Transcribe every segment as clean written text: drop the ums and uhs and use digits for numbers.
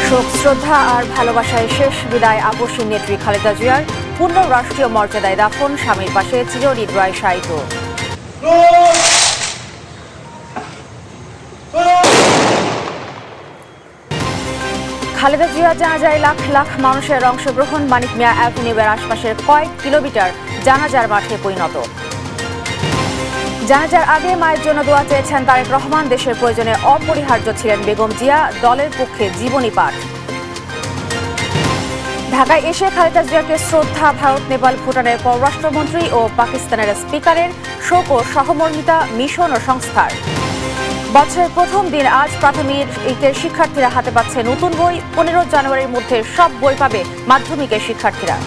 শোক, শ্রদ্ধা আর ভালোবাসায় শেষ বিদায় আপসহীন নেত্রী খালেদা জিয়ার। পূর্ণ রাষ্ট্রীয় মর্যাদায় দাফন, স্বামীর পাশে চিরনিদ্রায় শায়িত। খালেদা জিয়া জানাজায় লাখ লাখ মানুষের অংশগ্রহণ। মানিক মিয়া অ্যাভিনিউয়ের আশপাশের কয়েক কিলোমিটার জানাজার মাঠে পরিণত। জানাজার আগে মায়ের জন্য দোয়া চেয়েছেন তারেক রহমান। দেশের প্রয়োজনে অপরিহার্য ছিলেন বেগম জিয়া, দলের পক্ষে জীবনী পাঠ। ঢাকায় এসে খালেদা জিয়াকে শ্রদ্ধা ভারত, নেপাল, ভুটানের পররাষ্ট্রমন্ত্রী ও পাকিস্তানের স্পিকারের। শোক ও সহমর্মিতা মিশন ও সংস্থার। বছরের প্রথম দিন আজ প্রাথমিকের শিক্ষার্থীরা হাতে পাচ্ছে নতুন বই। 15 জানুয়ারির মধ্যে সব বই পাবে মাধ্যমিকের শিক্ষার্থীরা।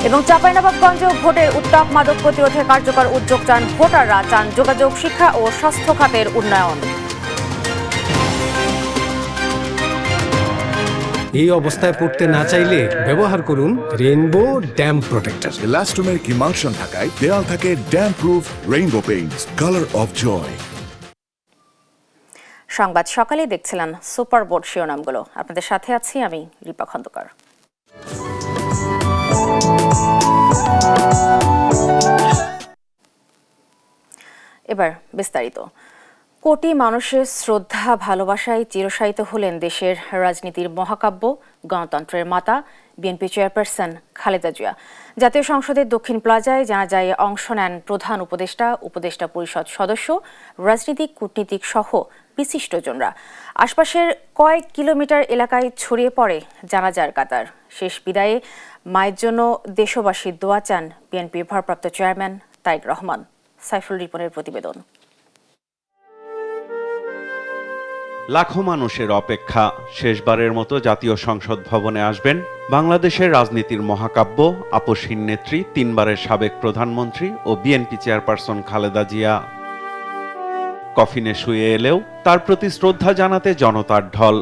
এবং চাঁপাইনবাবগঞ্জেও ভোটের উত্তাপ, মাদক প্রতিরোধে কার্যকর উদ্যোগ চান ভোটাররা, চান যোগাযোগ, শিক্ষা ও স্বাস্থ্য খাতের উন্নয়ন। এই অবস্থায় পড়তে না চাইলে ব্যবহার করুন রেইনবো ড্যাম প্রোটেক্টর। ইলাস্টোমের ইমালশন থাকায় দেয়াল থাকে damp proof rainbow paints, colour of joy. সংবাদ সকালে দেখছিলেন সুপার বোর্ড শিরোনামগুলো। আপনাদের সাথে আছি আমি রিপা খন্দকার। এবার বিস্তারিত। কোটি মানুষের শ্রদ্ধা ভালোবাসায় চিরশায়িত হলেন দেশের রাজনীতির মহাকাব্য, গণতন্ত্রের মাতা, বিএনপি চেয়ারপারসন খালেদা জিয়া। জাতীয় সংসদের দক্ষিণ প্লাজায় জানাজায় অংশ নেন প্রধান উপদেষ্টা, উপদেষ্টা পরিষদ সদস্য, রাজনীতিক, কূটনীতিক সহ বিশিষ্টজনরা। আশপাশের কয়েক কিলোমিটার এলাকায় ছড়িয়ে পড়ে জানাজার কাতার। শেষ বিদায়ে মায়ের জন্য দেশবাসী দোয়া চান বিএনপির ভারপ্রাপ্ত চেয়ারম্যান তারেক রহমান। সাইফুল রিপনের প্রতিবেদন। লাখো মানুষের অপেক্ষা, শেষবারের মতো জাতীয় সংসদ ভবনে আসবেন বাংলাদেশের রাজনীতির মহাকাব্য, আপসহীন নেত্রী, 3 বারের সাবেক প্রধানমন্ত্রী ও বিএনপি চেয়ারপারসন খালেদা জিয়া। কফিনে শুয়ে এলেও তার প্রতি শ্রদ্ধা জানাতে জনতার ঢল।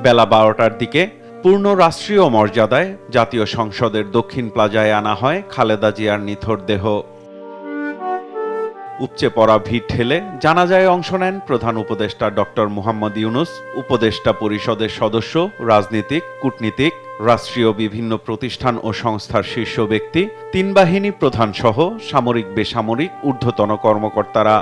বেলা 12টার দিকে পূর্ণ রাষ্ট্রীয় মর্যাদায় জাতীয় সংসদের দক্ষিণ প্লাজায় আনা হয় খালেদা জিয়ার নিথর দেহ। উপচে পড়া ভিড় ঠেলে জানাজায় অংশ নেন প্রধান উপদেষ্টা ডক্টর মোহাম্মদ ইউনুস, উপদেষ্টা পরিষদের সদস্য, রাজনীতিক, কূটনীতিক, রাষ্ট্রীয় বিভিন্ন প্রতিষ্ঠান ও সংস্থার শীর্ষ ব্যক্তি, 3 বাহিনী প্রধান সহ সামরিক, বেসামরিক ঊর্ধ্বতন কর্মকর্তারা।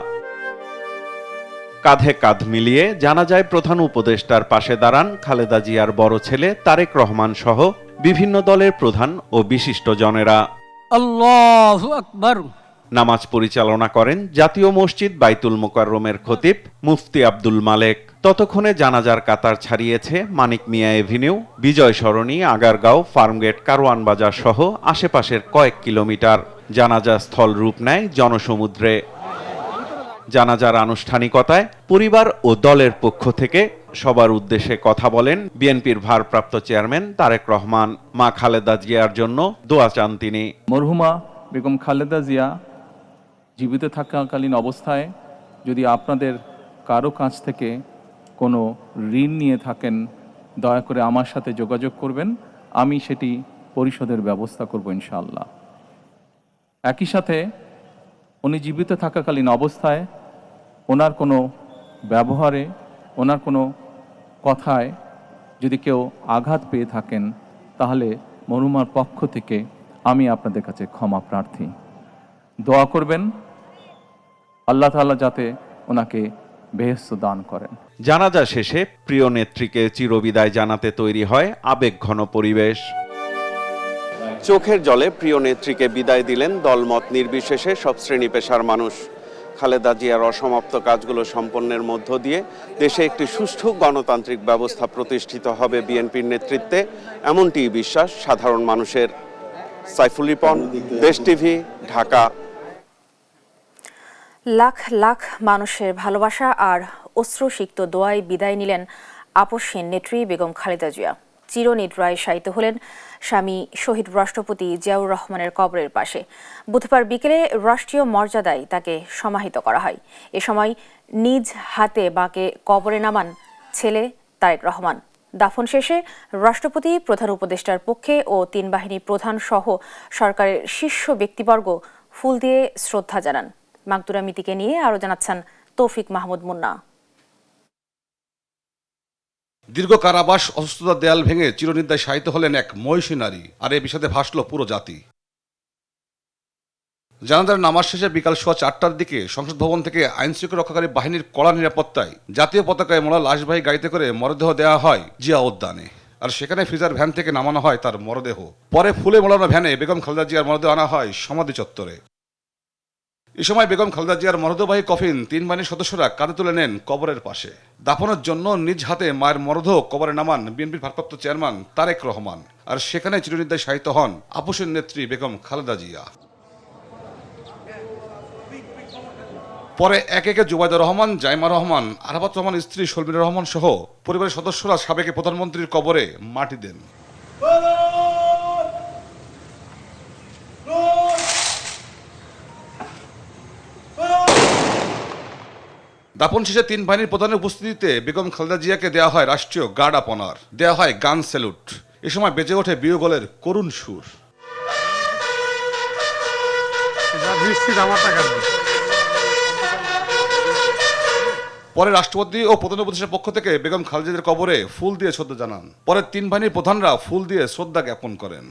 কাঁধে কাঁধ মিলিয়ে জানাজায় প্রধান উপদেষ্টার পাশে দাঁড়ান খালেদা জিয়ার বড় ছেলে তারেক রহমান সহ বিভিন্ন দলের প্রধান ও বিশিষ্টজনেরা। আল্লাহু আকবার। নামাজ পরিচালনা করেন জাতীয় মসজিদ বাইতুল মোকাররমের খতিব মুফতি আব্দুল মালেক। ততক্ষণে জানাজার কাতার ছাড়িয়েছে মানিক মিয়া এভিনিউ, বিজয় সরণি, আগারগাঁও, ফার্মগেট, কারওয়ান বাজার সহ আশেপাশের কয়েক কিলোমিটার। জানাজা স্থল রূপ নেয় জনসমুদ্রে। জানাজার আনুষ্ঠানিকতায় পরিবার ও দলের পক্ষ থেকে সবার উদ্দেশ্যে কথা বলেন বিএনপির ভারপ্রাপ্ত চেয়ারম্যান তারেক রহমান। মা খালেদা জিয়ার জন্য দোয়া চান তিনি। মরহুমা বেগম খালেদা জিয়া জীবিত থাকাকালীন অবস্থায় যদি আপনাদের কারো কাছ থেকে কোনো ঋণ নিয়ে থাকেন, দয়া করে আমার সাথে যোগাযোগ করবেন, আমি সেটি পরিশোধের ব্যবস্থা করব ইনশাআল্লাহ। একই সাথে উনি জীবিত থাকাকালীন অবস্থায় ওনার কোনো ব্যবহারে, ওনার কোনো কথায় যদি কেউ আঘাত পেয়ে থাকেন, তাহলে মরহুমার পক্ষ থেকে আমি আপনাদের কাছে ক্ষমা প্রার্থী। দোয়া করবেন আল্লাহ তাআলা যাতে ওনাকে বেহেশত দান করেন। জানাজা শেষে প্রিয় নেত্রীকে চিরবিদায় জানাতে তৈরি হয় আবেগঘন পরিবেশ। চোখের জলে প্রিয় নেত্রীকে বিদায় দিলেন দলমত নির্বিশেষে সব শ্রেণী পেশার মানুষ। খালেদা জিয়ার অসমাপ্ত কাজগুলো সম্পন্নের মধ্য দিয়ে দেশে একটি সুষ্ঠু গণতান্ত্রিক ব্যবস্থা প্রতিষ্ঠিত হবে বিএনপির নেতৃত্বে, এমনটিই বিশ্বাস সাধারণ মানুষের। সাইফুল রিপন, দেশ টিভি, ঢাকা। লাখ লাখ মানুষের ভালোবাসা আর অশ্রুসিক্ত দোয়ায় বিদায় নিলেন আপসহীন নেত্রী বেগম খালেদা জিয়া। চিরনিদ্রায় শায়িত হলেন স্বামী শহীদ রাষ্ট্রপতি জিয়াউর রহমানের কবরের পাশে। বুধবার বিকেলে রাষ্ট্রীয় মর্যাদায় তাকে সমাহিত করা হয়। এ সময় নিজ হাতে বাঁকে কবরে নামান ছেলে তারেক রহমান। দাফন শেষে রাষ্ট্রপতি, প্রধান উপদেষ্টার পক্ষে ও 3 বাহিনী প্রধান সহ সরকারের শীর্ষ ব্যক্তিবর্গ ফুল দিয়ে শ্রদ্ধা জানান। মাকদুরা মিতিকে নিয়ে আরও জানাচ্ছেন তৌফিক মাহমুদ মুন্না। দীর্ঘ কারাবাস, অসুস্থতার দেয়াল ভেঙে চিরনিদ্রায় শায়িত হলেন এক মহিষী নারী, আর এ বিষাদে ভাসল পুরো জাতি। জানাজার নামাজ শেষে বিকাল 4:15টার দিকে সংসদ ভবন থেকে আইনশৃঙ্খলা রক্ষাকারী বাহিনীর কড়া নিরাপত্তায় জাতীয় পতাকায় মোড়া লাশবাহী গাড়িতে করে মরদেহ দেওয়া হয় জিয়া উদ্যানে, আর সেখানে ফ্রিজার ভ্যান থেকে নামানো হয় তার মরদেহ। পরে ফুলে মোড়ানো ভ্যানে বেগম খালেদা জিয়ার মরদেহ আনা হয় সমাধি চত্বরে। এ সময় বেগম খালেদা জিয়ার মরদেহবাহী কফিন 3 বাহিনীর সদস্যরা কাঁধে তুলে নেন কবরের পাশে। দাফনের জন্য নিজ হাতে মায়ের মরদেহ কবরে নামান বিএনপির ভারপ্রাপ্ত চেয়ারম্যান তারেক রহমান, আর সেখানে চিরনিদ্রায় শায়িত হন আপসের নেত্রী বেগম খালেদা জিয়া। পরে একে একে জুবাইদা রহমান, জাইমা রহমান, আরাফাত রহমান স্ত্রী শর্মিলা রহমান সহ পরিবারের সদস্যরা সাবেক প্রধানমন্ত্রীর কবরে মাটি দেন। দাপন শেষে 3 বাহিনীর প্রধানের উপস্থিতিতে বেগম খালেদা জিয়াকে দেওয়া হয় রাষ্ট্রীয় গার্ড অফ অনার, দেওয়া হয় গান স্যালুট। এ সময় বেজে ওঠে বিয়োগলের করুণ সুর। পরে রাষ্ট্রপতি ও প্রধান উপদেষ্টার পক্ষ থেকে বেগম খালেদা জিয়ার কবরে ফুল দিয়ে শ্রদ্ধা জানান। পরে 3 বাহিনীর প্রধানরা ফুল দিয়ে শ্রদ্ধা জ্ঞাপন করেন।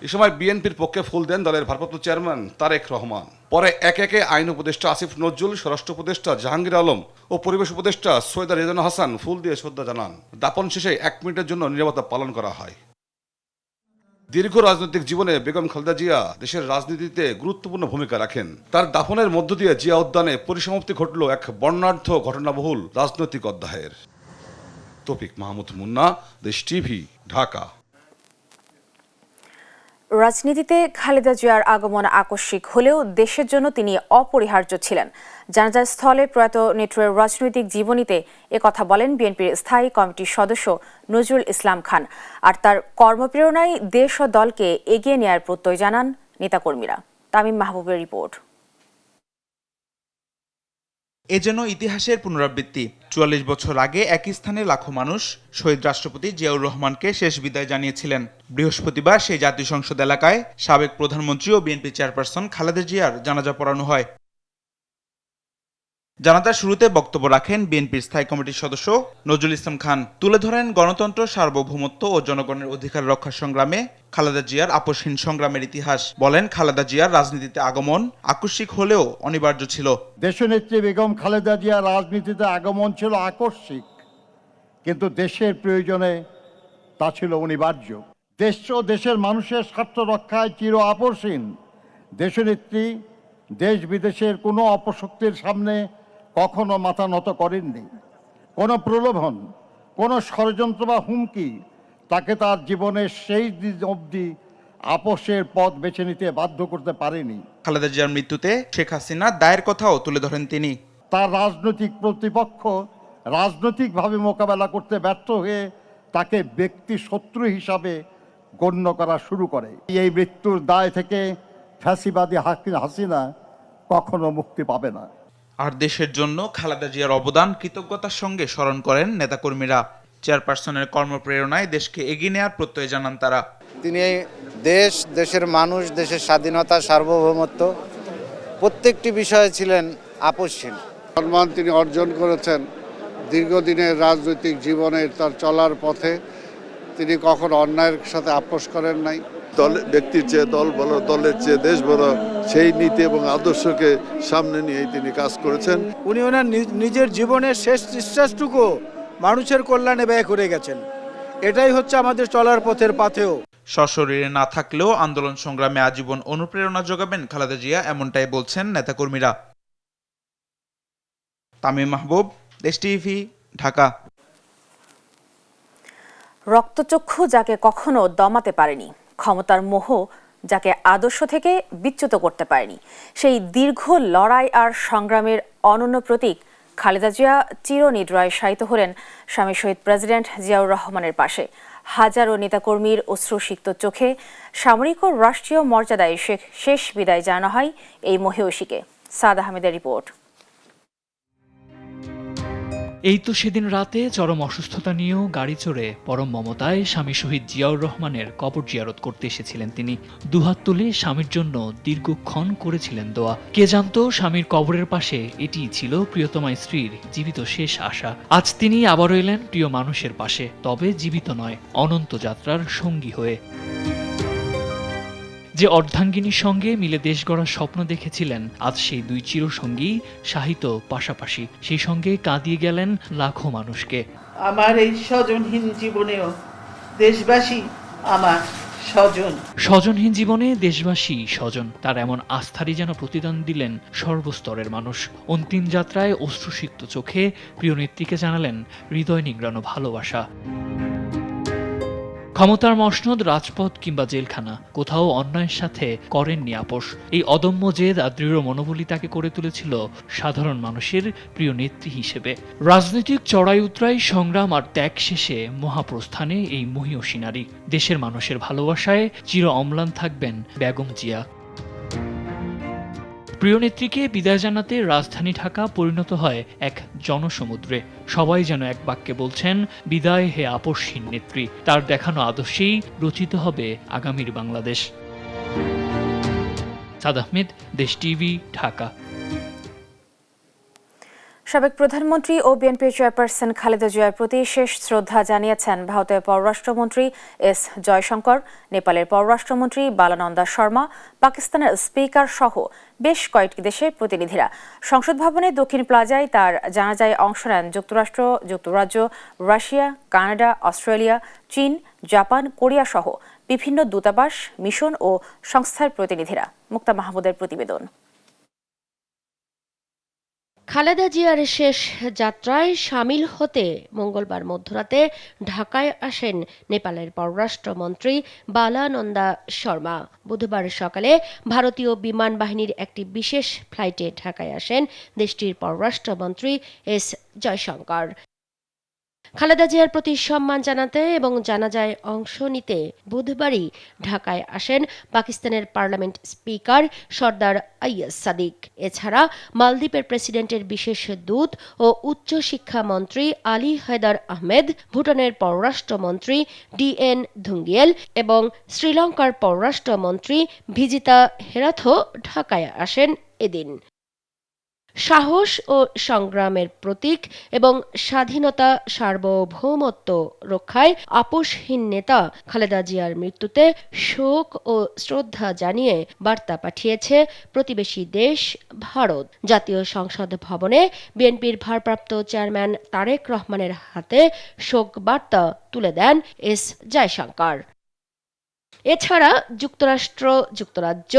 এ সময় বিএনপির পক্ষে ফুল দেন দলের ভারপ্রাপ্ত চেয়ারম্যান তারেক রহমান। পরে একে একে আইন উপদেষ্টা আসিফ নজরুল, স্বরাষ্ট্র উপদেষ্টা জাহাঙ্গীর আলম ও পরিবেশ উপদেষ্টা সৈয়দা রেজানা হাসান ফুল দিয়ে শ্রদ্ধা জানান। দাপন শেষে 1 মিনিটের জন্য নীরবতা পালন করা হয়। দীর্ঘ রাজনৈতিক জীবনে বেগম খালেদা জিয়া দেশের রাজনীতিতে গুরুত্বপূর্ণ ভূমিকা রাখেন। তার দাফনের মধ্য দিয়ে জিয়া উদ্যানে পরিসমাপ্তি ঘটল এক বর্ণাঢ্য ঘটনাবহুল রাজনৈতিক অধ্যায়ের। তৌফিক মাহমুদ মুন্না, দেশ টিভি, ঢাকা। রাজনীতিতে খালেদা জিয়ার আগমন আকস্মিক হলেও দেশের জন্য তিনি অপরিহার্য ছিলেন। জানাজার স্থলে প্রয়াত নেত্রীর রাজনৈতিক জীবনীতে একথা বলেন বিএনপির স্থায়ী কমিটির সদস্য নজরুল ইসলাম খান। আর তার কর্মপ্রেরণায় দেশ ও দলকে এগিয়ে নেয়ার প্রত্যয় জানান নেতাকর্মীরা। তামিম মাহবুবের রিপোর্ট। এ যেন ইতিহাসের পুনরাবৃত্তি। ৪৪ বছর আগে একই স্থানে লাখো মানুষ শহীদ রাষ্ট্রপতি জিয়াউর রহমানকে শেষ বিদায় জানিয়েছিলেন। বৃহস্পতিবার সেই জাতীয় সংসদ এলাকায় সাবেক প্রধানমন্ত্রী ও বিএনপি চেয়ারপারসন খালেদা জিয়ার জানাজা পড়ানো হয়। জানাজার শুরুতে বক্তব্য রাখেন বিএনপির স্থায়ী কমিটির সদস্য নজরুল ইসলাম খান। তুলে ধরেন গণতন্ত্র, সার্বভৌমত্ব ও জনগণের অধিকার রক্ষার সংগ্রামে খালেদা জিয়ার আপসহীন সংগ্রামের ইতিহাস। বলেন, খালেদা জিয়ার রাজনীতিতে আগমন আকস্মিক হলেও অনিবার্য ছিল। দেশনেত্রী বেগম খালেদা জিয়ার রাজনীতিতে আগমন ছিল আকস্মিক, কিন্তু দেশের প্রয়োজনে তা ছিল অনিবার্য। দেশ ও দেশের মানুষের স্বার্থ রক্ষায় চির আপসহীন দেশনেত্রী দেশ বিদেশের কোনো অপশক্তির সামনে কখনো মাথা নত করেননি। কোনো প্রলোভন, কোনো ষড়যন্ত্র বা হুমকি তাকে তার জীবনের শেষ দিন অবধি আপোষের পথ বেছে নিতে বাধ্য করতে পারেনি। খালেদা জিয়ার মৃত্যুতে শেখ হাসিনা দায়ের কথাও তুলে ধরেন তিনি। তার রাজনৈতিক প্রতিপক্ষ রাজনৈতিকভাবে মোকাবেলা করতে ব্যর্থ হয়ে তাকে ব্যক্তি শত্রু হিসাবে গণ্য করা শুরু করে। এই মৃত্যুর দায় থেকে ফ্যাসিবাদী হাসিনা কখনো মুক্তি পাবে না। আর দেশের জন্য খালেদা জিয়ার অবদান কৃতজ্ঞতার সঙ্গে স্মরণ করেন নেতাকর্মীরা। চেয়ারপারসনের কর্মপ্রেরণায় দেশকে এগিয়ে নেওয়ার প্রত্যয় জানান তারা। তিনি দেশের মানুষ, দেশের স্বাধীনতা, সার্বভৌমত্ব প্রত্যেকটি বিষয়ে ছিলেন আপসহীন। সম্মান তিনি অর্জন করেছেন দীর্ঘদিনের রাজনৈতিক জীবনের তার চলার পথে। তিনি কখনো অন্যায়ের সাথে আপোষ করেন নাই। ব্যক্তির চেয়ে দল বড়, দলের চেয়ে দেশ বড়, সেই নীতি এবং আদর্শকে সামনে নিয়েই তিনি কাজ করেছেন। উনি ওনার নিজের জীবনের শেষ নিঃশ্বাসটুকু মানুষের কল্যাণে ব্যয় করে গেছেন। এটাই হচ্ছে আমাদের চলার পথের পাথেয়। সশরীরে না থাকলেও আন্দোলন সংগ্রামে আজীবন অনুপ্রেরণা যোগাবেন খালেদা জিয়া, এমনটাই বলছেন নেতাকর্মীরা। তামিম মাহবুব, দেশ টিভি, ঢাকা। রক্তচক্ষু যাকে কখনো দমাতে পারেনি, ক্ষমতার মোহ যাকে আদর্শ থেকে বিচ্যুত করতে পারেনি, সেই দীর্ঘ লড়াই আর সংগ্রামের অনন্য প্রতীক খালেদা জিয়া চিরনিদ্রায় শায়িত হলেন স্বামী শহীদ প্রেসিডেন্ট জিয়াউর রহমানের পাশে। হাজারো নেতাকর্মীর অশ্রুসিক্ত চোখে সামরিক ও রাষ্ট্রীয় মর্যাদায় শেষ বিদায় জানানো হয় এই মহিয়সীকে। সাদ আহমেদের রিপোর্ট। এই তো সেদিন রাতে চরম অসুস্থতা নিয়েও গাড়ি চড়ে পরম মমতায় স্বামী শহীদ জিয়াউর রহমানের কবর জিয়ারত করতে এসেছিলেন তিনি। দুহাত তুলে স্বামীর জন্য দীর্ঘক্ষণ করেছিলেন দোয়া। কে জানতো স্বামীর কবরের পাশে এটিই ছিল প্রিয়তমা স্ত্রীর জীবিত শেষ আশা। আজ তিনি আবারও এলেন প্রিয় মানুষের পাশে, তবে জীবিত নয়, অনন্ত যাত্রার সঙ্গী হয়ে। যে অর্ধাঙ্গিনীর সঙ্গে মিলে দেশ গড়ার স্বপ্ন দেখেছিলেন, আজ সেই দুই চিরসঙ্গী শাহিত পাশাপাশি। সেই সঙ্গে কাঁদিয়ে গেলেন লাখো মানুষকে। আমার এই স্বজনহীন জীবনেও দেশবাসী আমার স্বজন। স্বজনহীন জীবনে দেশবাসী স্বজন, তার এমন আস্থারই যেন প্রতিদান দিলেন সর্বস্তরের মানুষ। অন্তিম যাত্রায় অশ্রুসিক্ত চোখে প্রিয় নেত্রীকে জানালেন হৃদয় নিংড়ানো ভালোবাসা। ক্ষমতার মসনদ, রাজপথ কিংবা জেলখানা, কোথাও অন্যায়ের সাথে করেননি আপোষ। এই অদম্য জেদ আর দৃঢ় মনোবলই তাকে করে তুলেছিল সাধারণ মানুষের প্রিয় নেত্রী হিসেবে। রাজনৈতিক চড়াই উতরাই, সংগ্রাম আর ত্যাগ শেষে মহাপ্রস্থানে এই মহীয়সী নারী। দেশের মানুষের ভালোবাসায় চির অম্লান থাকবেন বেগম জিয়া। প্রিয় নেত্রীকে বিদায় জানাতে রাজধানী ঢাকা পরিণত হয় এক জনসমুদ্রে। সবাই যেন এক বাক্যে বলছেন, বিদায় হে আপসহীন নেত্রী। তার দেখানো আদর্শেই রচিত হবে আগামীর বাংলাদেশ। সাদ আহমেদ, দেশ টিভি, ঢাকা। সাবেক প্রধানমন্ত্রী ও বিএনপি চেয়ারপারসন খালেদা জিয়ার প্রতি শেষ শ্রদ্ধা জানিয়েছেন ভারতের পররাষ্ট্রমন্ত্রী এস জয়শঙ্কর, নেপালের পররাষ্ট্রমন্ত্রী বালানন্দা শর্মা, পাকিস্তানের স্পিকার সহ বেশ কয়েকটি দেশের প্রতিনিধিরা। সংসদ ভবনের দক্ষিণ প্লাজায় তার জানাজায় অংশ নেন যুক্তরাষ্ট্র, যুক্তরাজ্য, রাশিয়া, কানাডা, অস্ট্রেলিয়া, চীন, জাপান, কোরিয়া সহ বিভিন্ন দূতাবাস, মিশন ও সংস্থার প্রতিনিধিরা। মুক্তা মাহমুদের প্রতিবেদন। খালেদা জিয়ার শেষ যাত্রায় সামিল হতে মঙ্গলবার মধ্যরাতে ঢাকায় আসেন নেপালের পররাষ্ট্রমন্ত্রী বালানন্দা শর্মা। বুধবার সকালে ভারতীয় বিমান বাহিনীর একটি বিশেষ ফ্লাইটে ঢাকায় আসেন দেশটির পররাষ্ট্রমন্ত্রী এস জয়শঙ্কর। খালেদা জিয়ার প্রতি সম্মান জানাতে এবং জানাজায় অংশ নিতে বুধবারই ঢাকায় আসেন পাকিস্তানের পার্লামেন্ট স্পিকার সর্দার আইয়াজ সাদিক। এছাড়া মালদ্বীপের প্রেসিডেন্টের বিশেষ দূত ও উচ্চ শিক্ষা মন্ত্রী আলী হায়দার আহমেদ, ভুটানের পররাষ্ট্রমন্ত্রী ডিএন ধুঙ্গিয়েল এবং শ্রীলঙ্কার পররাষ্ট্রমন্ত্রী ভিজিতা হেরাথো ঢাকায় আসেন এদিন। সাহস ও সংগ্রামের প্রতীক এবং স্বাধীনতা সার্বভৌমত্ব রক্ষায় আপোষহীন নেতা খালেদা জিয়ার মৃত্যুতে শোক ও শ্রদ্ধা জানিয়ে বার্তা পাঠিয়েছে প্রতিবেশী দেশ ভারত। জাতীয় সংসদ ভবনে বিএনপির ভারপ্রাপ্ত চেয়ারম্যান তারেক রহমানের হাতে শোক বার্তা তুলে দেন এস জয়শঙ্কর। এছাড়া যুক্তরাষ্ট্র, যুক্তরাজ্য,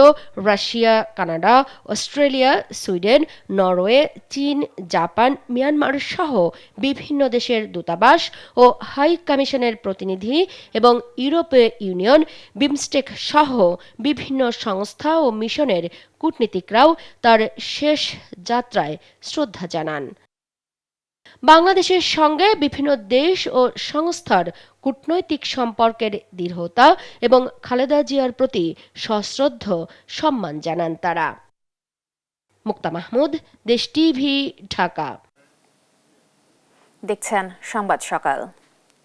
Russia, Canada, Australia, Sweden, Norway, চীন, জাপান, মিয়ানমার সহ বিভিন্ন দেশের দূতাবাস ও হাই কমিশনের প্রতিনিধি এবং ইউরোপীয় ইউনিয়ন, বিমস্টেক সহ বিভিন্ন সংস্থা ও মিশনের কূটনীতিকরাও তার শেষ যাত্রায় শ্রদ্ধা জানান। বাংলাদেশের সঙ্গে বিভিন্ন দেশ ও সংস্থার কূটনৈতিক সম্পর্কের দৃঢ়তা এবং খালেদা জিয়ার প্রতি সশ্রদ্ধ সম্মান জানান তারা। মুক্তা মাহমুদ, দেশ টিভি, ঢাকা। দেখছেন সংবাদ সকাল।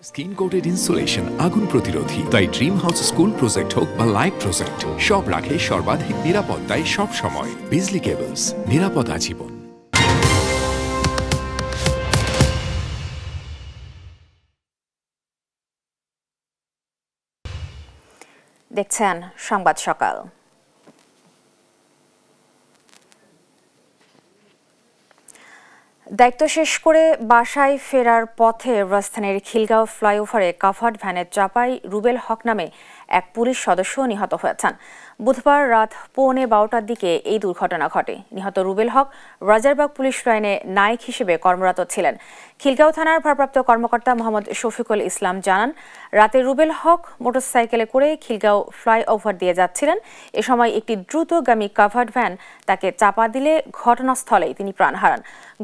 স্কিন কোটেড ইনসুলেশন আগুন প্রতিরোধী, তাই ড্রিম হাউস স্কুল প্রজেক্ট হোক বা লাইফ প্রজেক্ট, সব রাখে সর্বাধিক নিরাপত্তায় সব সময়। বিজলি কেবলস, নিরাপদ আজীবন। দেখছেন সংবাদ সকাল। দায়িত্ব শেষ করে বাসায় ফেরার পথে রাজধানীর খিলগাঁও ফ্লাইওভারে কাভার্ড ভ্যানে চাপায় রুবেল হক নামে এক পুলিশ সদস্য নিহত হয়েছেন। বুধবার রাত 12:15টার দিকে এই দুর্ঘটনা ঘটে। নিহত রুবেল হক রাজারবাগ পুলিশ লাইনে নায়ক হিসেবে কর্মরত ছিলেন। খিলগাঁও থানার ভারপ্রাপ্ত কর্মকর্তা মোহাম্মদ শফিকুল ইসলাম জানান, রাতে রুবেল হক মোটরসাইকেলে করে খিলগাঁও ফ্লাইওভার দিয়ে যাচ্ছিলেন। এ সময় একটি দ্রুতগামী কাভার্ড ভ্যান তাকে চাপা দিলে ঘটনাস্থলেই তিনি প্রাণ হারান।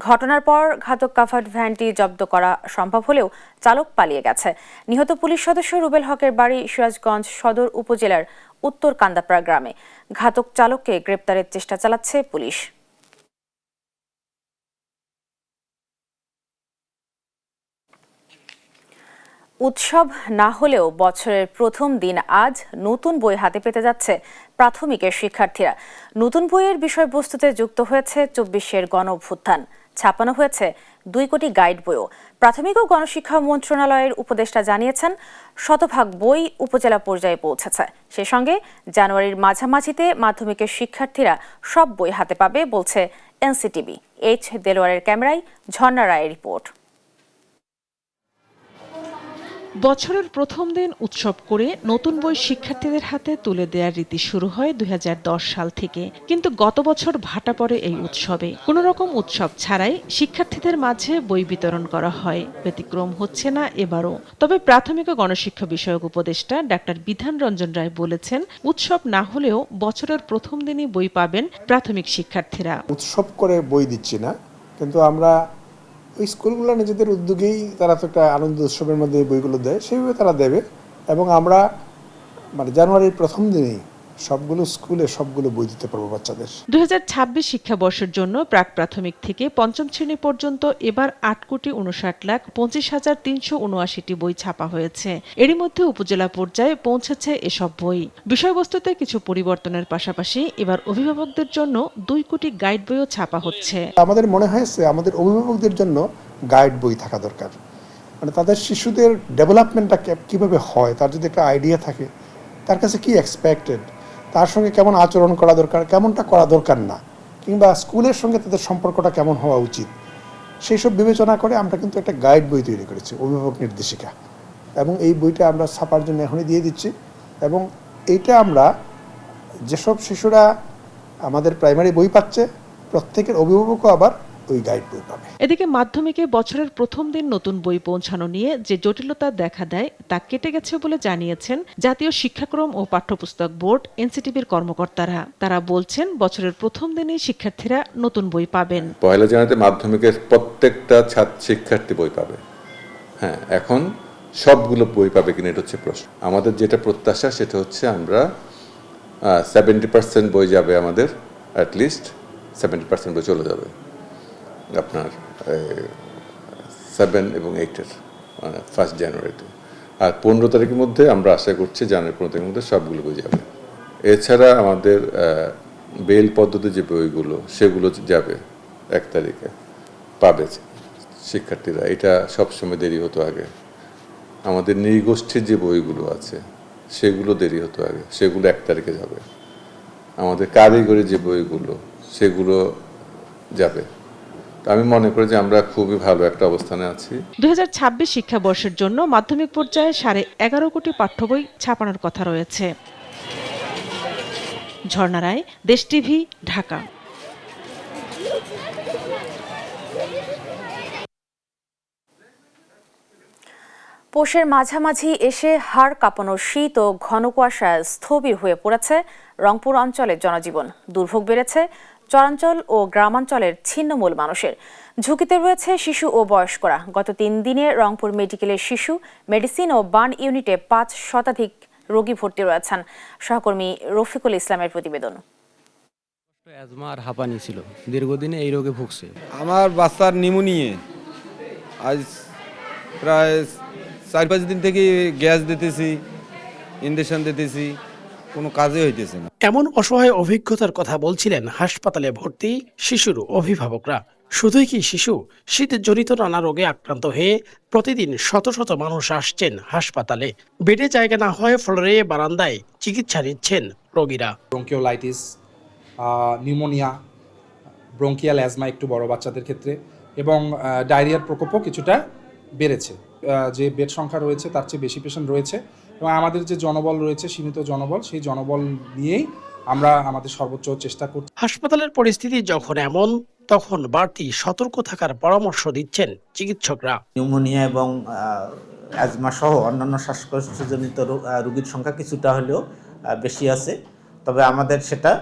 ঘটনার পর ঘাতক কাভার্ড ভ্যানটি জব্দ করা সম্ভব হলেও চালক পালিয়ে গেছে। নিহত পুলিশ সদস্য রুবেল হকের বাড়ি সিরাজগঞ্জ সদর উপজেলার উত্তর কান্দাপাড়া গ্রামে। ঘাতক চালককে গ্রেপ্তারের চেষ্টা চালাচ্ছে পুলিশ। উৎসব না হলেও বছরের প্রথম দিন আজ নতুন বই হাতে পেতে যাচ্ছে প্রাথমিকের শিক্ষার্থীরা। নতুন বইয়ের বিষয়বস্তুতে যুক্ত হয়েছে ২৪-এর গণঅভ্যুত্থান, ছাপানো হয়েছে ২ কোটি গাইড বইও। প্রাথমিক ও গণশিক্ষা মন্ত্রণালয়ের উপদেষ্টা জানিয়েছেন, শতভাগ বই উপজেলা পর্যায়ে পৌঁছেছে। সেই সঙ্গে জানুয়ারির মাঝামাঝিতে মাধ্যমিকের শিক্ষার্থীরা সব বই হাতে পাবে বলছে এনসিটিবি। এইচ দেলোয়ারের ক্যামেরায় ঝর্ণা রায়ের রিপোর্ট। বছরের প্রথম দিন উৎসব করে নতুন বই শিক্ষার্থীদের হাতে তুলে দেওয়ার রীতি শুরু হয় ২০১০ সাল থেকে। কিন্তু গত বছর ভাটা পড়ে এই উৎসবে। কোনো রকম উৎসব ছাড়াই শিক্ষার্থীদের মাঝে বই বিতরণ করা হয়। ব্যতিক্রম হচ্ছে না এবারও। তবে প্রাথমিক ও গণশিক্ষা বিষয়ক উপদেষ্টা ডাক্তার বিধান রঞ্জন রায় বলেছেন, উৎসব না হলেও বছরের প্রথম দিনই বই পাবেন প্রাথমিক শিক্ষার্থীরা। উৎসব করে বই দিচ্ছি না, কিন্তু আমরা ওই স্কুলগুলো নিজেদের উদ্যোগেই তারা তো একটা আনন্দ উৎসবের মধ্যে বইগুলো দেয়, সেইভাবে তারা দেবে। এবং আমরা জানুয়ারির প্রথম দিনেই সবগুলো স্কুলে সবগুলো বই দিতে পারবো বাচ্চাদের। ২০২৬ শিক্ষাবর্ষের জন্য প্রাক প্রাথমিক থেকে পঞ্চম শ্রেণী পর্যন্ত এবার ৮,৫৯,৩৭৯টি বই ছাপা হয়েছে। এরই মধ্যে উপজেলা পর্যায়ে পৌঁছেছে এসব বই। বিষয়বস্তুতে কিছু পরিবর্তনের পাশাপাশি এবার অভিভাবকদের জন্য ২ কোটি গাইড বইও ছাপা হচ্ছে। আমাদের মনে হয়েছে আমাদের অভিভাবকদের জন্য গাইড বই থাকা দরকার। তাদের শিশুদের ডেভেলপমেন্টটা কিভাবে হয় তার যদি একটা আইডিয়া থাকে, তার কাছে কি এক্সপেক্টেড, তার সঙ্গে কেমন আচরণ করা দরকার, কেমনটা করা দরকার না, কিংবা স্কুলের সঙ্গে তাদের সম্পর্কটা কেমন হওয়া উচিত, সেই সব বিবেচনা করে আমরা কিন্তু একটা গাইড বই তৈরি করেছি, অভিভাবক নির্দেশিকা। এবং এই বইটা আমরা ছাপার জন্য এখনই দিয়ে দিচ্ছি। এবং এইটা আমরা যেসব শিশুরা আমাদের প্রাইমারি বই পাচ্ছে, প্রত্যেকের অভিভাবকও আবার ওই গাইড বই পাবে। এদিকে মাধ্যমিকে বছরের প্রথম দিন নতুন বই পৌঁছানো নিয়ে যে জটিলতা দেখা দেয় তা কেটে গেছে বলে জানিয়েছেন জাতীয় শিক্ষাক্রম ও পাঠ্যপুস্তক বোর্ড এনসিটিবির কর্মকর্তারা। তারা বলছেন, বছরের প্রথম দিনেই শিক্ষার্থীরা নতুন বই পাবেন। পয়লা জানুয়ারিতে মাধ্যমিকের প্রত্যেকটা শিক্ষার্থী বই পাবে। হ্যাঁ, এখন সবগুলো বই পাবে কিনা এটা হচ্ছে প্রশ্ন। আমাদের যেটা প্রত্যাশা সেটা হচ্ছে আমরা 70% বই যাবে, আমাদের অ্যাটলিস্ট 70% বই চলে যাবে আপনার 7 এবং 8-এর 1 জানুয়ারিতে। আর 15 তারিখের মধ্যে আমরা আশা করছি জানুয়ারি 15 তারিখের মধ্যে সবগুলো বই যাবে। এছাড়া আমাদের বেল পদ্ধতি যে বইগুলো সেগুলো যাবে 1 তারিখে পাবে শিক্ষার্থীরা। এটা সবসময় দেরি হতো আগে। আমাদের নৃগোষ্ঠীর যে বইগুলো আছে সেগুলো দেরি হতো আগে, সেগুলো 1 তারিখে যাবে। আমাদের কারিগরি যে বইগুলো সেগুলো যাবে। আমি মনে করি যে আমরা খুবই ভালো একটা অবস্থানে আছি। ২০২৬ শিক্ষাবর্ষের জন্য মাধ্যমিক পর্যায়ে 11.5 কোটি পাঠ্য বই ছাপানোর কথা রয়েছে। ঝর্ণা রায়, দেশ টিভি, ঢাকা। পৌষের মাঝামাঝি এসে হাড় কাঁপানো শীত ও ঘন কুয়াশায় স্থবির হয়ে পড়েছে রংপুর অঞ্চলের জনজীবন। দুর্ভোগ বেড়েছে চরাঞ্চল ও গ্রামাঞ্চলের ছিন্নমূল মানুষের। ঝুঁকিতে রয়েছে শিশু ও বয়স্করা। গত 3 দিনে রংপুর মেডিকেলের শিশু, মেডিসিন ও বার্ন ইউনিটে 5 শতাধিক রোগী ভর্তি রয়েছেন। সহকর্মী রফিকুল ইসলামের প্রতিবেদন। অ্যাজমা আর হাঁপানি ছিল, দীর্ঘদিনে এই রোগে ভুগছে। আমার বাচ্চার নিউমোনিয়া, আজ প্রায় 4-5 দিন থেকে গ্যাস দিতেছি, ইনজেকশন দিতেছি, কোনো কাজে হইতেছে না। এমন অসহায় অভিজ্ঞতার কথা বলছিলেন হাসপাতালে ভর্তি শিশুর অভিভাবকরা। শুধুই কি শিশু, শীতজনিত নানা রোগে আক্রান্ত হয়ে প্রতিদিন শত শত মানুষ আসছেন হাসপাতালে। বেডে জায়গা না হয় ফ্লোরে বারান্দায় চিকিৎসা নিচ্ছেন রোগীরা। ব্রঙ্কিওলাইটিস, নিউমোনিয়া, ব্রঙ্কিয়াল অ্যাজমা একটু বড় বাচ্চাদের ক্ষেত্রে, এবং ডায়রিয়ার প্রকোপও কিছুটা বেড়েছে। যে বেড সংখ্যা রয়েছে তার চেয়ে বেশি পেশেন্ট রয়েছে, এবং আমাদের যে জনবল রয়েছে, সীমিত জনবল, সেই জনবল নিয়েই আমরা আমাদের সর্বোচ্চ চেষ্টা করছি। হাসপাতালের পরিস্থিতি যখন এমন, তখন বাড়তি সতর্ক থাকার পরামর্শ দিচ্ছেন চিকিৎসকরা। নিউমোনিয়া এবং অ্যাজমা সহ অন্যান্য শ্বাসকষ্টজনিত রোগীর সংখ্যা কিছুটা হলেও বেশি আছে, তবে আমাদের সেটা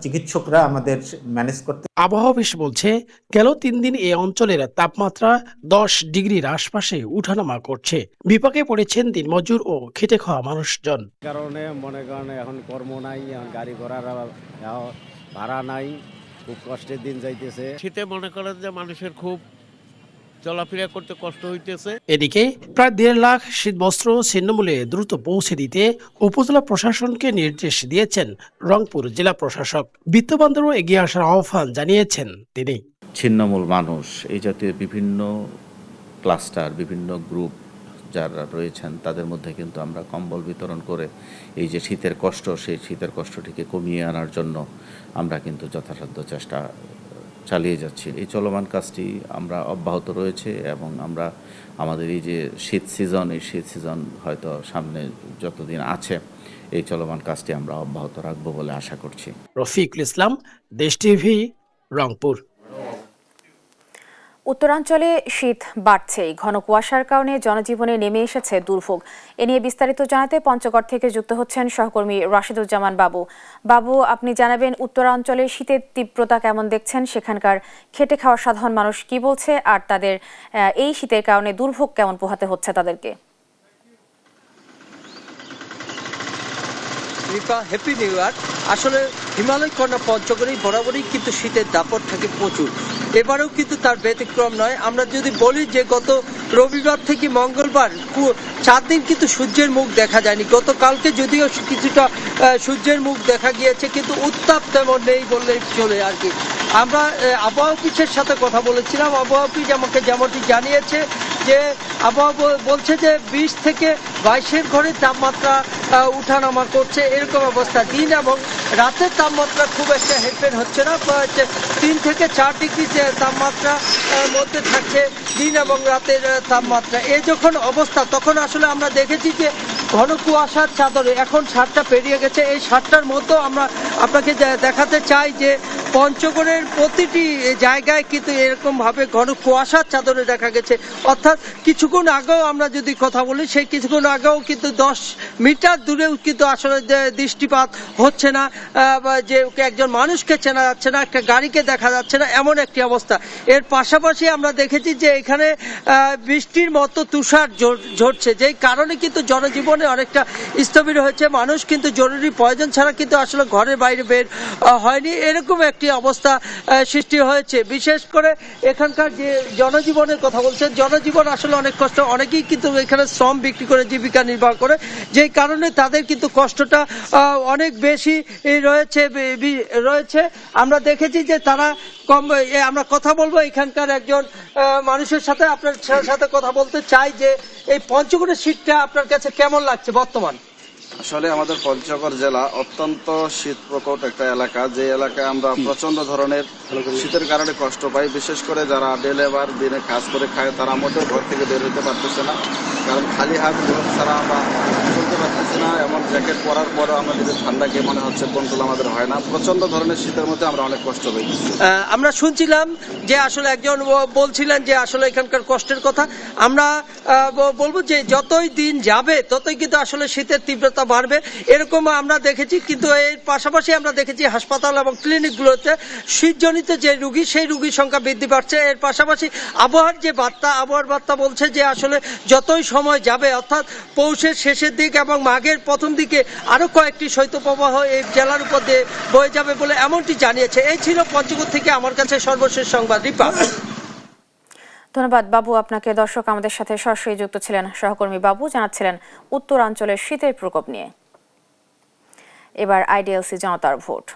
চিকিৎসকরা আমাদের ম্যানেজ করতে। আবহাওয়া অফিস বলছে, গেল 3 দিন এই অঞ্চলের তাপমাত্রা 10 ডিগ্রির আশপাশে উঠানামা করছে। বিপাকে পড়েছেন দিনমজুর ও খেটে খাওয়া মানুষজন। কারণে মনে করেন এখন কর্ম নাই, গাড়ি ঘোড়ার ভাড়া নাই, খুব কষ্টের দিন যাইতেছে। শীতে মনে করেন যে মানুষের খুব চলাফেরা করতে কষ্ট হইতেছে। এদিকে প্রায় 1.5 লাখ শীতবস্ত্র ছিন্নমূলে দ্রুত পৌঁছে দিতে উপজেলা প্রশাসনকে নির্দেশ দিয়েছেন রংপুর জেলা প্রশাসক। বিত্তবানদেরও এগিয়ে আসার আহ্বান জানিয়েছেন তিনি। ছিন্নমূল মানুষ, এই জাতীয় বিভিন্ন ক্লাস্টার, বিভিন্ন গ্রুপ যারা রয়েছেন তাদের মধ্যে কিন্তু আমরা কম্বল বিতরণ করে এই যে শীতের কষ্ট, সেই শীতের কষ্টটিকে কমিয়ে আনার জন্য আমরা কিন্তু যথাসাধ্য চেষ্টা চালিয়ে যাচ্ছি। এই চলমান কাজটি আমরা অব্যাহত রয়েছে এবং আমরা আমাদের এই যে শীত সিজন, এই শীত সিজন হয়তো সামনে যতদিন আছে এই চলমান কাজটি আমরা অব্যাহত রাখবো বলে আশা করছি। রফিকুল ইসলাম, দেশ টিভি, রংপুর। উত্তরাঞ্চলে শীত বাড়ছেই, ঘন কুয়াশার কারণে জনজীবনে নেমে এসেছে দুর্ভোগ। এ নিয়ে বিস্তারিত জানাতে পঞ্চগড় থেকে যুক্ত হচ্ছেন সহকর্মী রাশিদুজ্জামান বাবু। বাবু, আপনি জানাবেন উত্তরাঞ্চলে শীতের তীব্রতা কেমন দেখছেন, সেখানকার খেটে খাওয়া সাধারণ মানুষ কি বলছে, আর তাদের এই শীতের কারণে দুর্ভোগ কেমন পোহাতে হচ্ছে তাদেরকে? Happy new year. আসলে হিমালয় কন্যা পঞ্চগড়েই বরাবরই কিন্তু শীতের দাপট থাকে প্রচুর, এবারেও কিন্তু তার ব্যতিক্রম নয়। আমরা যদি বলি যে গত রবিবার থেকে মঙ্গলবার 4 দিন কিন্তু সূর্যের মুখ দেখা যায়নি। গতকালকে যদিও কিছুটা সূর্যের মুখ দেখা গিয়েছে, কিন্তু উত্তাপ তেমন নেই বললেই চলে আর কি। আমরা আবহাওয়া অফিসের সাথে কথা বলেছিলাম। আবহাওয়া অফিস আমাকে যেমনটি জানিয়েছে যে আবহাওয়া বলছে যে 20 থেকে 22-এর ঘরে তাপমাত্রা উঠানামা করছে, এরকম অবস্থা। দিন এবং রাতের তাপমাত্রা খুব একটা হেরফের হচ্ছে না, 3 থেকে 4 ডিগ্রি তাপমাত্রা মধ্যে থাকছে দিন এবং রাতের তাপমাত্রা। এই যখন অবস্থা, তখন আসলে আমরা দেখেছি যে ঘন কুয়াশার চাদরে এখন 7টা পেরিয়ে গেছে। এই 7টার মধ্যেও আমরা আপনাকে দেখাতে চাই যে পঞ্চগড়ের প্রতিটি জায়গায় কিন্তু এরকমভাবে ঘন কুয়াশার চাদরে দেখা গেছে। অর্থাৎ কিছুক্ষণ আগেও আমরা যদি কথা বলি, সেই কিছুক্ষণ আগেও কিন্তু 10 মিটার দূরেও কিন্তু আসলে দৃষ্টিপাত হচ্ছে না, যে একজন মানুষকে চেনা যাচ্ছে না, একটা গাড়িকে দেখা যাচ্ছে না, এমন একটি অবস্থা। এর পাশাপাশি আমরা দেখেছি যে এখানে বৃষ্টির মতো তুষার ঝরছে, যেই কারণে কিন্তু জনজীবনে অনেকটা স্থবির হয়েছে। মানুষ কিন্তু জরুরি প্রয়োজন ছাড়া কিন্তু আসলে ঘরের বাইরে বের হয়নি, এরকম একটি অবস্থা সৃষ্টি হয়েছে। বিশেষ করে এখানকার যে জনজীবনের কথা বলছেন, জনজীবন আসলে অনেক কষ্ট। অনেকেই কিন্তু এখানে শ্রম বিক্রি করে জীবিকা নির্বাহ করে, যেই কারণে তাদের কিন্তু কষ্টটা অনেক বেশি রয়েছে। আমরা দেখেছি যে তারা আমরা কথা বলবো এখানকার একজন মানুষের সাথে, আপনার সাথে কথা বলতে চাই যে এই পঞ্চগড়ের শীতটা আপনার কাছে কেমন লাগছে বর্তমান? আসলে আমাদের পঞ্চগড় জেলা অত্যন্ত শীত প্রকট একটা এলাকা, যে এলাকায় আমরা প্রচন্ড ধরনের শীতের কারণে কষ্ট পাই। বিশেষ করে যারা ডে লেবার, দিনে কাজ করে খায়, তারা মোটেও ঘর থেকে বের হতে পারতেছে না, কারণ খালি হাত ছাড়া আমরা চলতে পারতেছি না। এমন জ্যাকেট পরার পরেও আমাদের ঠান্ডা গিয়ে মনে হচ্ছে কন্ট্রোল আমাদের হয় না। প্রচন্ড ধরনের শীতের মধ্যে আমরা অনেক কষ্ট পাই। আমরা শুনছিলাম যে আসলে একজন বলছিলেন যে আসলে এখানকার কষ্টের কথা। আমরা বলবো যে যতই দিন যাবে ততই কিন্তু আসলে শীতের তীব্রতা বাড়বে, এরকম আমরা দেখেছি। কিন্তু এর পাশাপাশি আমরা দেখেছি হাসপাতাল এবং ক্লিনিকগুলোতে শীতজনিত যে রুগী, সেই রুগীর সংখ্যা বৃদ্ধি পাচ্ছে। এর পাশাপাশি আবহাওয়ার যে আবহাওয়ার বার্তা বলছে যে আসলে যতই সময় যাবে, অর্থাৎ পৌষের শেষের দিক এবং মাঘের প্রথম দিকে আরো কয়েকটি শৈত্যপ্রবাহ এই জেলার উপর দিয়ে বয়ে যাবে বলে এমনটি জানিয়েছে। এই ছিল পঞ্চগড় থেকে আমার কাছে সর্বশেষ সংবাদ। রিপা। ধন্যবাদ বাবু আপনাকে। দর্শক, আমাদের সাথে সরাসরি যুক্ত ছিলেন সহকর্মী বাবু, জানাচ্ছিলেন উত্তরাঞ্চলের শীতের প্রকোপ নিয়ে। এবার আইডিএলসি জনতার ভোট।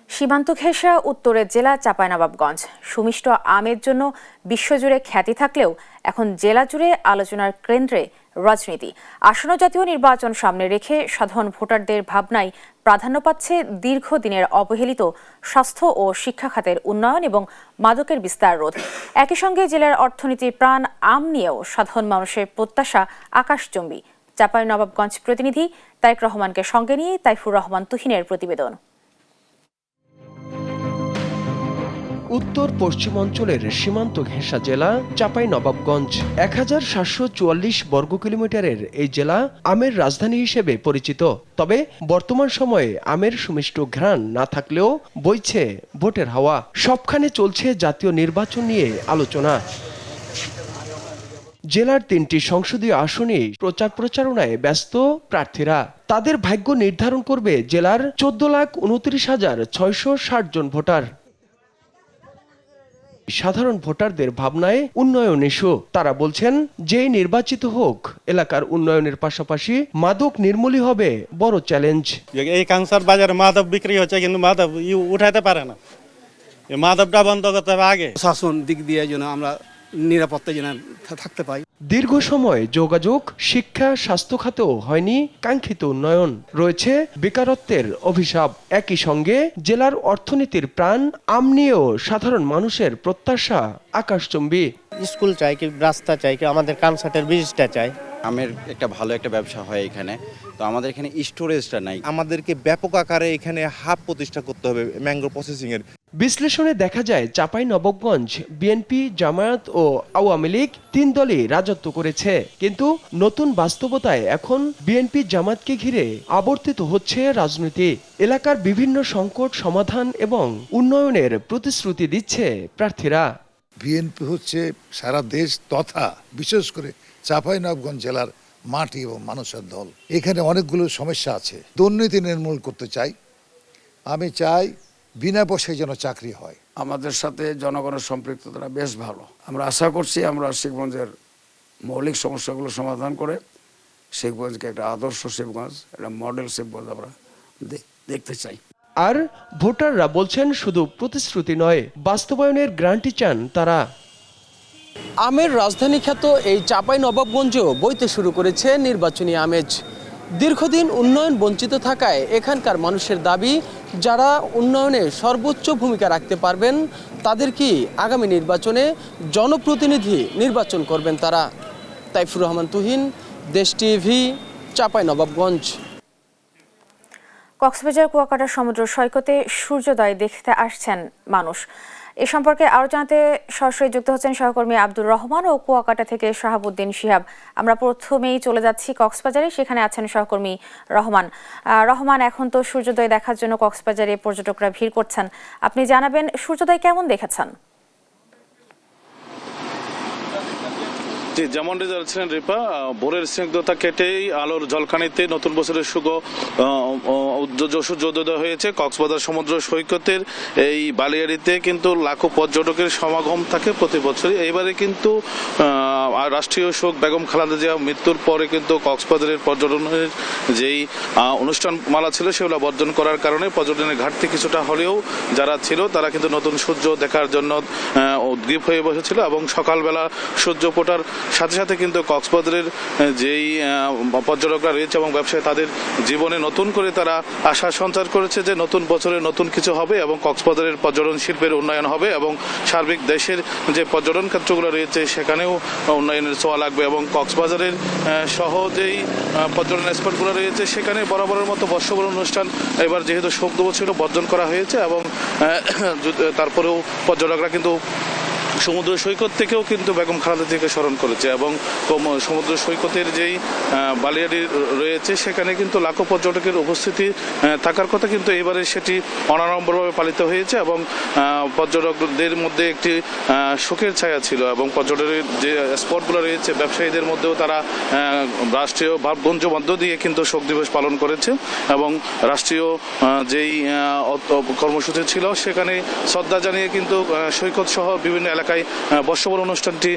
সীমান্ত ঘেঁষা উত্তরের জেলা চাঁপাইনবাবগঞ্জ। সুমিষ্ট আমের জন্য বিশ্বজুড়ে খ্যাতি থাকলেও এখন জেলা জুড়ে আলোচনার কেন্দ্রে রাজনীতি। আসন্ন জাতীয় নির্বাচন সামনে রেখে সাধারণ ভোটারদের ভাবনায় প্রাধান্য পাচ্ছে দীর্ঘদিনের অবহেলিত স্বাস্থ্য ও শিক্ষা খাতের উন্নয়ন এবং মাদকের বিস্তার রোধ। একই সঙ্গে জেলার অর্থনীতির প্রাণ আম নিয়েও সাধারণ মানুষের প্রত্যাশা আকাশচুম্বী। চাঁপাইনবাবগঞ্জ প্রতিনিধি তারেক রহমানকে সঙ্গে নিয়ে তাইফুর রহমান তুহিনের প্রতিবেদন। উত্তর পশ্চিমাঞ্চলের সীমান্ত ঘেঁষা জেলা চাঁপাইনবাবগঞ্জ। 1744 বর্গ কিলোমিটারের এই জেলা আমের রাজধানী হিসেবে পরিচিত। তবে বর্তমান সময়ে আমের সুমিষ্ট ঘ্রাণ না থাকলেও বইছে ভোটের হাওয়া। সবখানে চলছে জাতীয় নির্বাচন নিয়ে আলোচনা। জেলার 3টি সংসদীয় আসনে প্রচারণায় ব্যস্ত প্রার্থীরা। তাদের ভাগ্য নির্ধারণ করবে জেলার 14,29,660 জন ভোটার। সাধারণ ভোটারদের ভাবনায় উন্নয়ন ইস্যু। তারা বলছেন, যেই নির্বাচিত হোক, এলাকার উন্নয়নের পাশাপাশি মাদক নির্মূলই হবে বড় চ্যালেঞ্জ। এই কাংসার বাজারে মাদক বিক্রি হচ্ছে, কিন্তু মাদক উঠাতে পারে না। এই মাদকটা বন্ধ করতে হবে আগে। শাসন দিক দিয়ে যেন আমরা নিরাপত্তা যেন থাকতে পাই। দীর্ঘ সময় যোগাযোগ, শিক্ষা, স্বাস্থ্য খাতেও হয়নি কাঙ্ক্ষিত উন্নয়ন। রয়েছে বেকারত্বের অভিশাপ। একই সঙ্গে জেলার অর্থনীতির প্রাণ আম নিয়েও সাধারণ মানুষের প্রত্যাশা আকাশচুম্বী। স্কুল চাই, কি রাস্তা চাই, কি আমাদের কানসার্টের ব্রিজটা চাই। আমের একটা ভালো একটা ব্যবসা হয় এখানে, তো আমাদের এখানে স্টোরেজটা নাই। আমাদেরকে ব্যাপক আকারে এখানে হাব প্রতিষ্ঠা করতে হবে ম্যাঙ্গো প্রসেসিং এর। বিশ্লেষণে দেখা যায়, চাঁপাইনবাবগঞ্জ বিএনপি, জামায়াত ও আওয়ামী লীগ 3 দলই রাজত্ব করেছে, কিন্তু নতুন বাস্তবতায় এখন বিএনপি জামায়াতকে ঘিরে আবর্তিত হচ্ছে রাজনীতি। এলাকার বিভিন্ন সংকট সমাধান এবং উন্নয়নের প্রতিশ্রুতি দিচ্ছে প্রার্থীরা। বিএনপি হচ্ছে সারা দেশ তথা বিশেষ করে চাঁপাইনবাবগঞ্জ জেলার মাটি এবং মানুষের দল। এখানে অনেকগুলো সমস্যা আছে। দুর্নীতি নির্মূল করতে চাই। আমি চাই বিনা পয়সায় যেন চাকরি হয়। আমাদের সাথে জনগণের সম্পৃক্ততা বেশ ভালো। আমরা আশা করছি আমরা শিবগঞ্জের মৌলিক সমস্যাগুলো সমাধান করে শিবগঞ্জকে একটা আদর্শ শিবগঞ্জ, একটা মডেল শিবগঞ্জ আমরা দেখতে চাই। আর ভোটাররা বলছেন, শুধু প্রতিশ্রুতি নয়, বাস্তবায়নের গ্যারান্টি চান তারা। আমের রাজধানী খ্যাত এই চাঁপাইনবাবগঞ্জেও বইতে শুরু করেছে নির্বাচনী আমেজ। দীর্ঘদিন উন্নয়ন বঞ্চিত থাকায় এখানকার মানুষের দাবি, যারা উন্নয়নে সর্বোচ্চ ভূমিকা রাখতে পারবেন তাদেরকে আগামী নির্বাচনে জনপ্রতিনিধি নির্বাচন করবেন তারা। তাইফুর রহমান তুহিন, দেশ টিভি, চাঁপাইনবাবগঞ্জ। কক্সবাজার কুয়াকাটা সমুদ্র সৈকতে সূর্যোদয় দেখতে আসছেন মানুষ। এ সম্পর্কে আরো জানাতে সরাসরি যুক্ত হচ্ছেন সহকর্মী আব্দুর রহমান ও কুয়াকাটা থেকে শাহাবুদ্দিন শিহাব। আমরা প্রথমেই চলে যাচ্ছি কক্সবাজারে, সেখানে আছেন সহকর্মী রহমান। রহমান, এখন তো সূর্যোদয় দেখার জন্য কক্সবাজারে পর্যটকরা ভিড় করছেন, আপনি জানাবেন সূর্যোদয় কেমন দেখেছেন? যেমনটি জানাচ্ছিলেন রিপা, ভোরের স্নিগ্ধতা কেটেই আলোর ঝলকানিতে নতুন বছরের শুভ সূর্যোদয় হয়েছে। কক্সবাজার সমুদ্র সৈকতের এই বালিয়াড়িতে কিন্তু লাখো পর্যটকের সমাগম থাকে প্রতি বছরই। এইবারে কিন্তু রাষ্ট্রীয় শোক বেগম খালেদা জিয়া মৃত্যুর পরে কিন্তু কক্সবাজারের পর্যটনের যেই অনুষ্ঠান মালা ছিল সেগুলো বর্জন করার কারণে পর্যটনের ঘাটতি কিছুটা হলেও যারা ছিল তারা কিন্তু নতুন সূর্য দেখার জন্য উদ্গ্রীব হয়ে বসেছিল। এবং সকালবেলা সূর্য ফোটার সাথে সাথে কিন্তু কক্সবাজারের যেই পর্যটকরা রয়েছে এবং ব্যবসায়ী, তাদের জীবনে নতুন করে তারা আশা সঞ্চার করেছে যে নতুন বছরে নতুন কিছু হবে এবং কক্সবাজারের পর্যটন শিল্পের উন্নয়ন হবে এবং সার্বিক দেশের যে পর্যটন ক্ষেত্রগুলো রয়েছে সেখানেও উন্নয়নের ছোঁয়া লাগবে। এবং কক্সবাজারের সহ যেই পর্যটন স্পটগুলো রয়েছে সেখানে বরাবরের মতো বর্ষবরণ অনুষ্ঠান এবার যেহেতু শোক দিবস ছিল বর্জন করা হয়েছে এবং তারপরেও পর্যটকরা কিন্তু সমুদ্র সৈকত থেকেও কিন্তু বেগম খালেদা জিয়াকে স্মরণ করেছে এবং সমুদ্র সৈকতের যেই বালিয়াড়ি রয়েছে সেখানে কিন্তু লাখো পর্যটকের উপস্থিতি থাকার কথা, কিন্তু এবারে সেটি অনাড়ম্বরভাবে পালিত হয়েছে এবং পর্যটকদের মধ্যে একটি শোকের ছায়া ছিল। এবং পর্যটনের যে স্পটগুলো রয়েছে ব্যবসায়ীদের মধ্যেও তারা রাষ্ট্রীয় ভাবগঞ্জ মধ্য দিয়ে কিন্তু শোক দিবস পালন করেছে এবং রাষ্ট্রীয় যেই কর্মসূচি ছিল সেখানে শ্রদ্ধা জানিয়ে কিন্তু সৈকত সহ বিভিন্ন এলাকায় বর্ষবরণ অনুষ্ঠানটি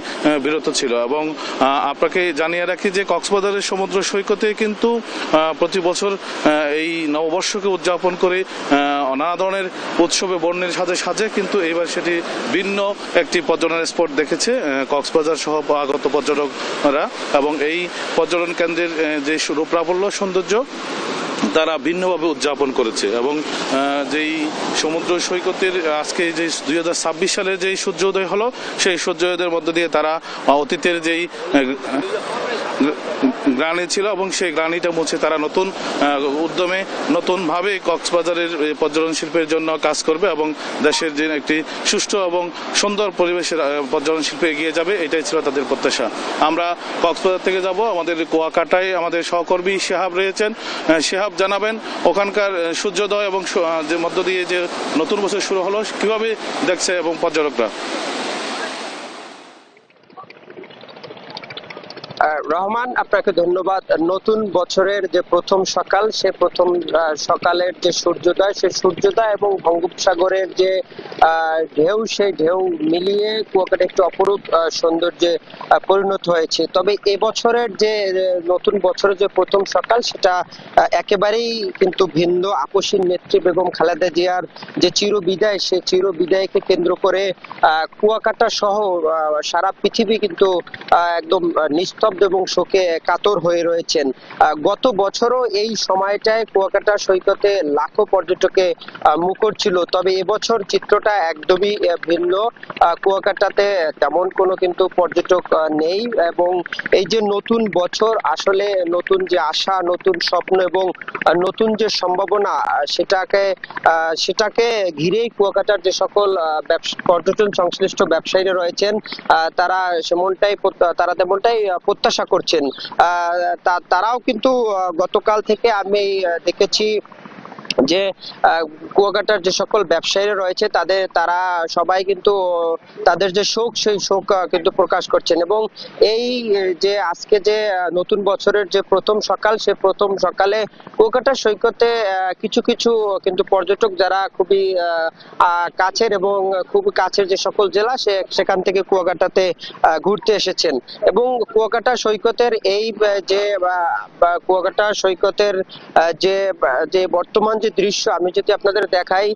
বিরত ছিল। এবং আপনাকে জানিয়ে রাখি যে কক্সবাজারের সমুদ্র সৈকতে কিন্তু প্রতি বছর এই নববর্ষকে উদযাপন করে নানা ধরনের উৎসবে বর্ণের সাথে সাজে, কিন্তু এইবার সেটি ভিন্ন একটি পর্যটন স্পট দেখেছে কক্সবাজার সহ আগত পর্যটকরা। এবং এই পর্যটন কেন্দ্রের যে রূপরাবল্য সৌন্দর্য তারা ভিন্নভাবে উদযাপন করেছে। এবং যেই সমুদ্র সৈকতের আজকে যে 2026 সালে যেই সূর্যোদয় হলো সেই সূর্যোদয়ের মধ্য দিয়ে তারা অতীতের যেই গ্লানি ছিল এবং সেই গ্লানিটা মুছে তারা নতুন উদ্যমে নতুনভাবে কক্সবাজারের পর্যটন শিল্পের জন্য কাজ করবে এবং দেশের যে একটি সুষ্ঠু এবং সুন্দর পরিবেশের পর্যটন শিল্পে এগিয়ে যাবে, এটাই ছিল তাদের প্রত্যাশা। আমরা কক্সবাজার থেকে যাব, আমাদের কুয়াকাটায় আমাদের সহকর্মী শিহাব রয়েছেন। শিহাব, জানাবেন ওখানকার সূর্যোদয় এবং যে মধ্য দিয়ে যে নতুন বছর শুরু হলো কিভাবে দেখছে এবং পর্যটকরা? রহমান, আপনাকে ধন্যবাদ। নতুন বছরের যে প্রথম সকাল, সে প্রথম সকালের যে সূর্যোদয়, সে সূর্যোদয় এবং বঙ্গোপসাগরের যে ঢেউ, সেই ঢেউ মিলিয়ে কুয়াকাটা একটু অপরূপ সৌন্দর্যে পরিণত হয়েছে। তবে এবছরের যে নতুন বছরের যে প্রথম সকাল, সেটা একেবারেই কিন্তু ভিন্ন। আপসীর নেত্রী বেগম খালেদা জিয়ার যে চিরবিদায়, সে চিরবিদায়কে কেন্দ্র করে কুয়াকাটা সহ সারা পৃথিবী কিন্তু একদম নিস্তব্ধ এবং শোকে কাতর হয়ে রয়েছেন। গত বছরও এই সময়টায় কুয়াকাটা সৈকতে লাখো পর্যটকে মুখর ছিল, তবে এবছর চিত্রটা একদমই ভিন্ন। কুয়াকাটাতে তেমন কোনো কিন্তু পর্যটক নেই, এবং এই যে নতুন বছর, আসলে নতুন যে আশা, নতুন স্বপ্ন এবং নতুন যে সম্ভাবনা, সেটাকে ঘিরেই কুয়াকাটার যে সকল পর্যটন সংশ্লিষ্ট ব্যবসায়ীরা রয়েছেন, তারা তেমনটাই প্রত্যাশা করছেন। তারাও কিন্তু গতকাল থেকে আমি দেখেছি যে কুয়াকাটার যে সকল ব্যবসায়ীরা রয়েছে, তারা সবাই কিন্তু তাদের যে শোক, সেই শোক কিন্তু প্রকাশ করছেন। এবং এই যে আজকে যে নতুন বছরের যে প্রথম সকাল, সে প্রথম সকালে কুয়াকাটা সৈকতে কিছু কিছু কিন্তু পর্যটক যারা খুবই কাছের এবং খুব কাছের যে সকল জেলা, সেখান থেকে কুয়াকাটাতে ঘুরতে এসেছেন। এবং কুয়াকাটা সৈকতের এই যে কুয়াকাটা সৈকতের যে বর্তমান যে দৃশ্য, আমি যদি আপনাদের দেখাই,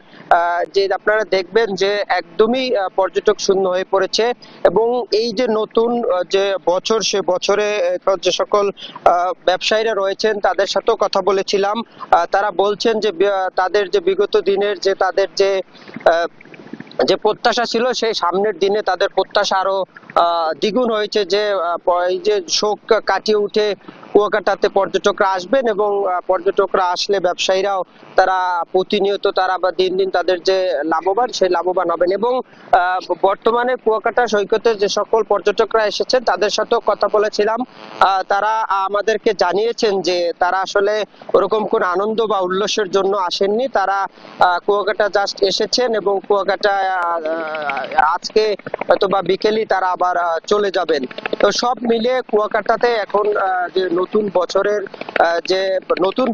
যে আপনারা দেখবেন যে একদমই পর্যটক শূন্য হয়ে পড়েছে। এবং এই যে নতুন যে বছর, সে বছরে যে সকল ব্যবসায়ীরা রয়েছেন, তাদের সাথেও কথা বলেছিলাম। তারা বলছেন যে তাদের যে বিগত দিনের যে তাদের যে প্রত্যাশা ছিল, সেই সামনের দিনে তাদের প্রত্যাশা আরো দ্বিগুণ হয়েছে, যে এই যে শোক কাটিয়ে উঠে কুয়াকাটাতে পর্যটকরা আসবেন, এবং পর্যটকরা আসলে ব্যবসায়ীরাও তারা প্রতিনিয়ত বা দিন দিন তাদের যে লাভবান, সেই লাভবান হবেন। এবং বর্তমানে কুয়াকাটা সৈকতে যে সকল পর্যটকরা এসেছেন, তাদের সাথেও কথা বলেছিলাম। তারা আমাদেরকে জানিয়েছেন যে তারা আসলে ওরকম কোন আনন্দ বা উল্লাসের জন্য আসেননি। তারা কুয়াকাটা জাস্ট এসেছেন, এবং কুয়াকাটা আজকে অথবা বিকেলই তারা আবার চলে যাবেন। তো সব মিলিয়ে কুয়াকাটাতে এখন যে নতুন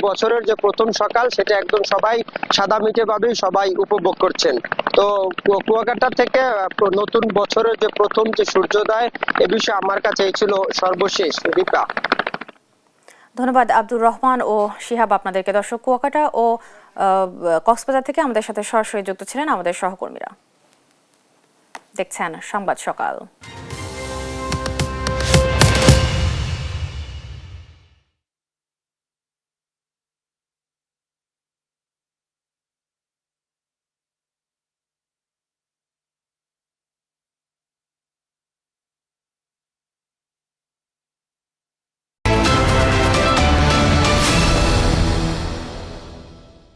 বছরের যে প্রথম সকাল, সেটা একদম সবাই সাদামাটা ভাবে সবাই উপভোগ করছেন। তো কুয়াকাটা থেকে নতুন বছরের যে প্রথম যে সূর্যোদয়, এ বিষয়ে আমার কাছে এই ছিল সর্বশেষ। দীপা, ধন্যবাদ আব্দুর রহমান ও শিহাব আপনাদেরকে। দর্শক, কুয়াকাটা ও কক্সবাজার থেকে আমাদের সাথে সরাসরি যুক্ত ছিলেন আমাদের সহকর্মীরা। দেখছেন সংবাদ সকাল।